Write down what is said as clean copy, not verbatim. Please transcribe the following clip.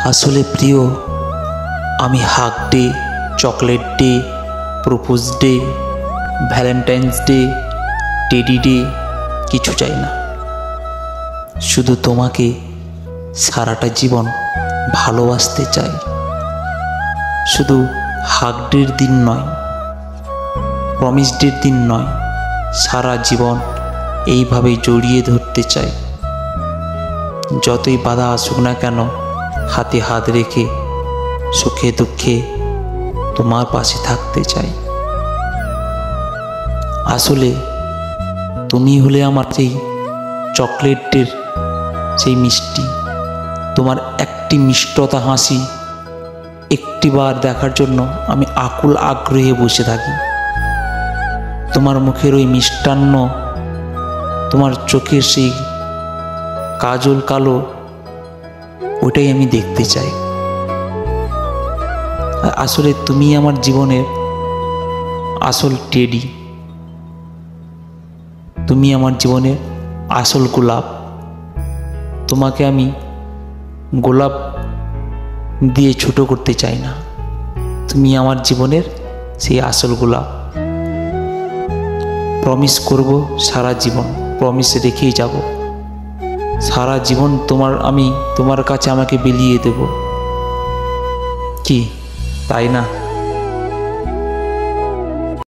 আসলে প্রিয়, আমি hug day, chocolate day, propose day, Valentine's day, teddy day কিছু চাই না। শুধু তোমাকে সারাটা জীবন ভালোবাসতে চাই। শুধু হাগ ডের দিন নয়, প্রমিস ডের দিন নয়, সারা জীবন এইভাবে জড়িয়ে ধরতে চাই। যতই বাধা আসুক না কেন, হাতে হাত রেখে সুখে দুঃখে তোমার পাশে থাকতে চাই। আসলে তুমি হলে আমার সেই চকলেটের সেই মিষ্টি, তোমার একটি মিষ্টতা হাসি একটিবার দেখার জন্য আমি আকুল আগ্রহে বসে থাকি। তোমার মুখের ওই মিষ্টান্ন, তোমার চোখের সেই কাজল কালো, ওটাই আমি দেখতে চাই। আসলে তুমি আমার জীবনের আসল টেডি, তুমি আমার জীবনের আসল গোলাপ। তোমাকে আমি গোলাপ দিয়ে ছোট করতে চাই না, তুমি আমার জীবনের সেই আসল গোলাপ। প্রমিস করব সারা জীবন, প্রমিস রেখেই যাব। সারা জীবন তোমার কাছে আমাকে বিলিয়ে দেব। কি তাই না?